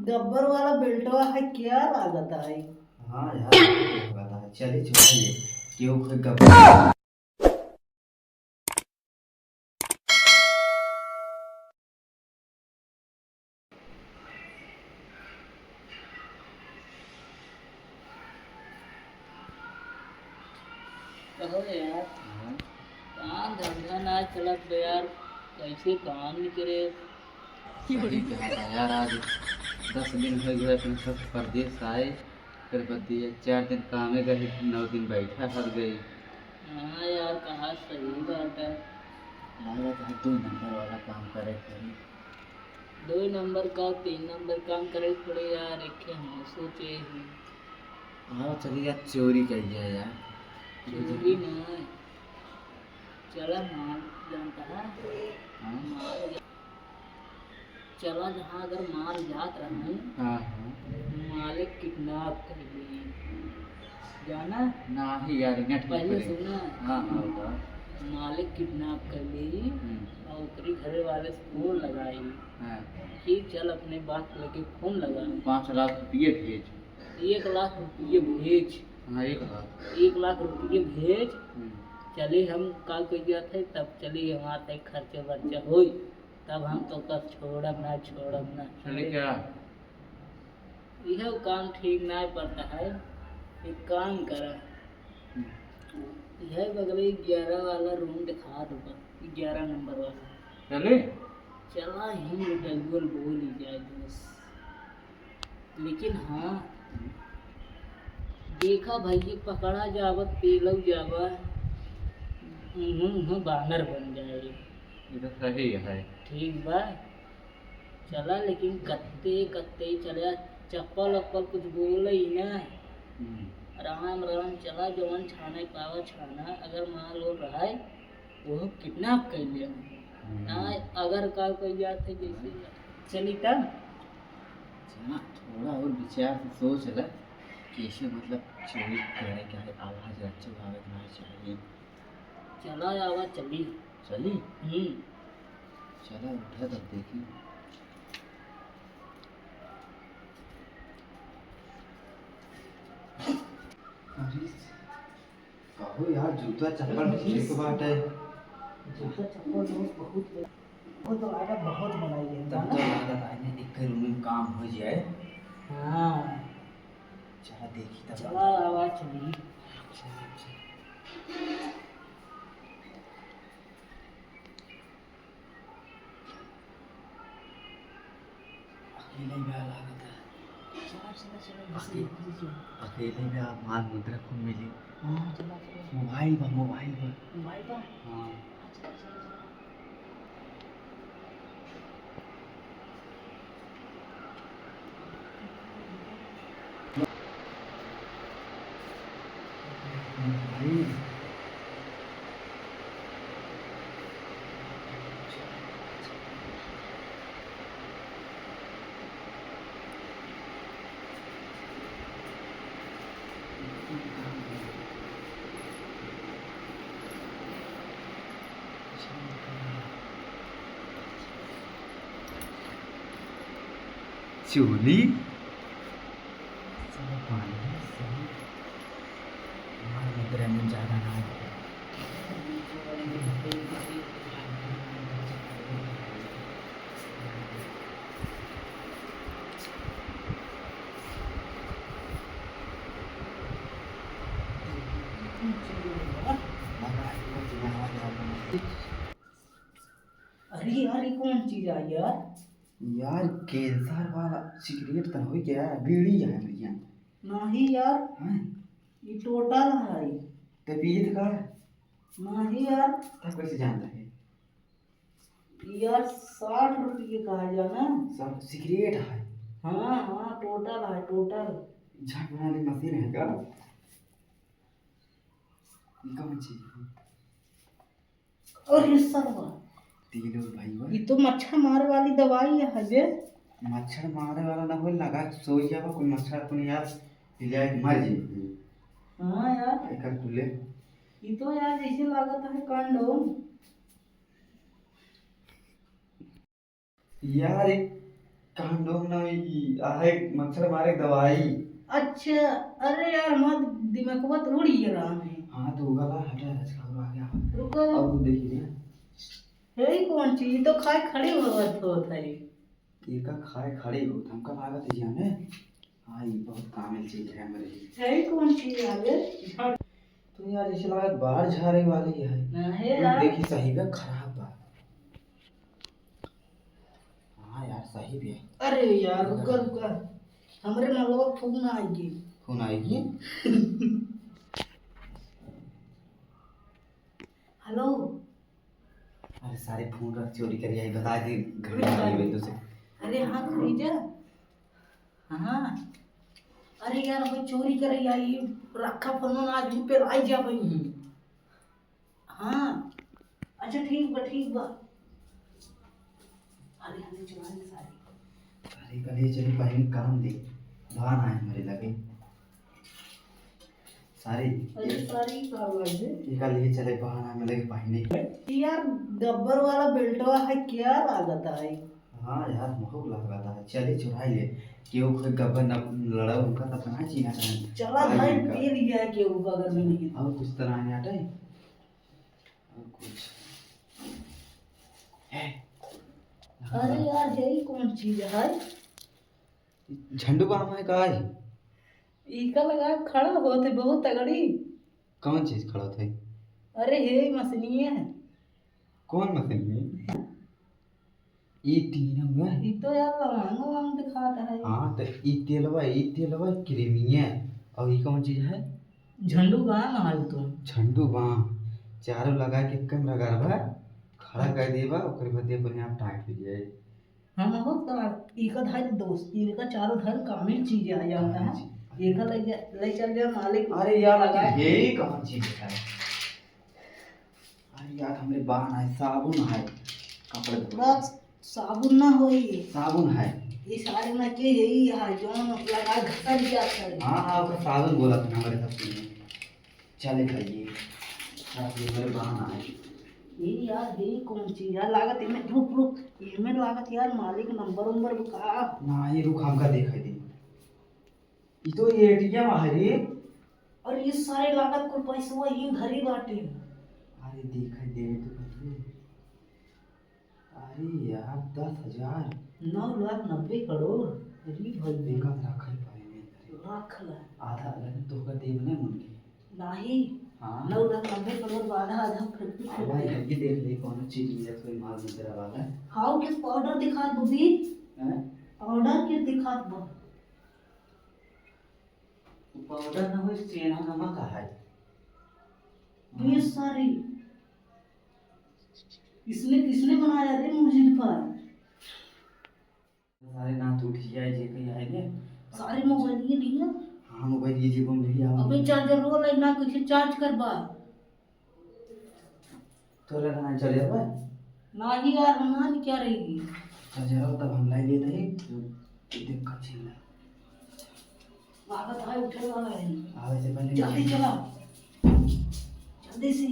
गब्बर वाला बेल्टवा है, क्या लागत है? हाँ यार लगा था। चलिए छोड़िए क्यों कोई गप। कहो यार, काम धंधा ना चलत बे यार, कैसे काम नहीं करे। सही कहा था यार। आज 10 दिन हो गए अपने सब परदेश आए। फिर बदिए 4 दिन कामे गए, 9 दिन बैठा हर गई। हाँ यार, कहा सही बात है। लगा था 2 नंबर वाला काम करे करी। 2 नंबर का 3 नंबर काम करे पड़े यार, एक हम सोचे ही। हाँ चलिए यार चोरी कर लिया यार। चोरी ना, चला माल जानता है। हाँ माल चला जहाँ अगर माल जात रहा, हाँ हाँ। मालिक किडनैप कर ली जाना। ना ही यार इन्हें ठीक पहले करे। सुना, हाँ हाँ बताओ। मालिक किडनैप कर ली और ओकरी घरे वाले से फोन लगाई हाँ कि चल अपने बाप लेके फोन लगा, 5 लाख रुपये भेज। 1 लाख रुपये भेज। हाँ 1 लाख। 1 लाख रुपये भेज। चले हम का कह थे, तब चली हमारे तक खर्चे वर्चा हो, तब हम तो कब छोड़ब ना। चलिए क्या। यह काम ठीक ना पड़ता है। एक काम करा, यह बगले 11 वाला रूम दिखा दूंगा, 11 नंबर वाला। चले चला हम डगुल बोल ही जाए दोस्त, लेकिन हाँ देखा भाई कि पकड़ा जावत पेलव जावा, बानर बन जाए। ये तो सही है। ठीक बा, चला लेकिन कत्ते कत्ते चला, चप्पल वप्पल कुछ बोले ही ना। राम राम चला, जवन छाने पावा छाना, अगर मान लो रहा है वो किडनैप कर लिया ना। अगर का कोई जाते जैसे चली तब चला थोड़ा और विचार से सोच ले कैसे मतलब चोरी करने का है। आवाज अच्छी भावे ना चाहिए। चला आवा चली। चली चला उठा तब देखी। अरे कहो यार जूता चप्पल ठीक बात है। जूता चप्पल दोस्त बहुत वो तो आगा बहुत बनाई है तब तो लागत आने एक रूम में काम हो जाए। हाँ चला देखी तब। चला आवा चली। अकेले में लागत है। चला चला चला अकेले में माल मुद्रा को मिली। हाँ चला चला। मोबाइल पर मोबाइल पर। मोबाइल पर हाँ चला चला चला। मोबाइल। चोली सब पानी सही। माल मुद्रा में ज़्यादा ना हो। अरे यार ये कौन चीज आई यार? यार कैंसर वाला सिगरेट तो हो क्या है, बीड़ी है भैया। नहीं यार, हाँ ये टोटल है। तबीयत का है। नहीं यार, तब कैसे जानता है। यार 60 रुपये का है जाना। सब सिगरेट है। हाँ हाँ टोटल है टोटल। झाग बनाने मशीन है क्या। ये कौन चीज है। और ये सब तीनों भाई बा। ये तो मच्छर मारे वाली दवाई है बे। मच्छर मारे वाला ना हो लगा सोई जावा कोई मच्छर को यार हिला के मर जी। हाँ यार, एकर तुले ये तो यार जैसे लागत है कंडोम। यार एक कांडोम नहीं आहे मच्छर मारे दवाई। अच्छा, अरे यार मत दिमाग मत उड़ी रहा है। हाँ तो गला हटा है इसका और आ गया। रुको, अब वो देखिए यही कौन चीज तो खाए खड़े होता है। ये का खाए खड़े हो हमका लागत है जाने। हाँ ये बहुत कामिल चीज है हमारे लिए। यही कौन चीज आगे तो यार इसे लागत बाहर झाड़े वाली है। ना है यार। देखिए सही में खराब बा। हाँ यार सही भी है। अरे यार रुका रुका, हमरे नलवा फूक ना आएगी। फोन आएगी। हेलो, अरे सारे फोन रख चोरी करी आई बता दी घर में आई हुई तो से। अरे हाँ खरीजा, हाँ अरे यार भाई चोरी करे आई रखा फोन आज भी पे आई जा भाई। हाँ अच्छा ठीक बा ठीक बा। अरे हमें चुरा ले सारी। अरे कल चले पहले काम दे भान आए हमारे लगे सारी। अरे सारी का लगे ये कल ये चले बहान आए लगे पहने। यार गब्बर वाला बेल्टवा है क्या लागत है। हाँ यार महक लग रहा था चले चुराई ले क्यों कोई गब्बर न लड़ा उनका तो कहाँ चीना था। चला भाई पी लिया के ऊपर अगर भी नहीं। और कुछ तरह नहीं आता है और कुछ है। अरे यार यही कौन चीज है। झंडू बाम है का है। इका लगा खड़ा होते बहुत तगड़ी। कौन चीज खड़ा था। अरे हे मसनी है। कौन मशीन है ये तीन हुआ। ये तो यार लवांग वांग दिखाता है। हाँ तो ये तेलवा क्रीमिया और ये कौन चीज है। झंडू बाम हाल तुम। झंडू बाम चारों लगा के कम रगड़बा खड़ा कर देबा ओकर बाद अपने आप टाइट हो जाए। हम हो तो इका धार दोस्त इनका चारों धार कामिल चीज आ जाता है। इका ले चल जा मालिक। अरे यार लगा यही कौन चीज है। अरे यार हमरे बाहन है साबुन है कपड़े धोने बस साबुन ना होई। साबुन है। ये सारे ना के यही है जो लगा घटर जाता है। हाँ हाँ ओकर साबुन बोला था हमारे साथ में चले खाइए साथ में मेरे बाहन आए। ये यार ये कौन चीज है लागत इनमें रुक रुक इनमें लागत यार मालिक नंबर नंबर बता। ना ये रुक हमका दिखाई दे ये तो एटीएम है रे। और ये सारे लागत को पैसा ये घरी बाटे। अरे दिखाई दे तो कहिए। अरे यार 10,000 9,90 करोड़। अरे भाई देखा रखा ही पाए में रख ला आधा अलग तो का देव ने मुनके नहीं। हाँ 9,90 करोड़ आधा आधा फिफ्टी भाई ये देख ले कौन चीज में कोई माल मुद्रा वाला हाउ किस पाउडर दिखा दूबी। है। पाउडर किस दिखा दो। पाउडर ना हो सेना नमक है। ये सारी इसने किसने बनाया रे मस्जिद पर। सारे ना टूट जाए जे कहीं आए ने सारे मोबाइल ये नहीं है। हाँ मोबाइल ये जीवन में लिया अबे चार्जर रोल है ना कुछ चार्ज करवा। तो लगाना चले भाई ना ही यार हमारी क्या रहेगी। चार्जर हो तब हम लाई लेते हैं देख का छीन ले लागत है उठे वाला है। आवे से पहले जल्दी चला जल्दी से।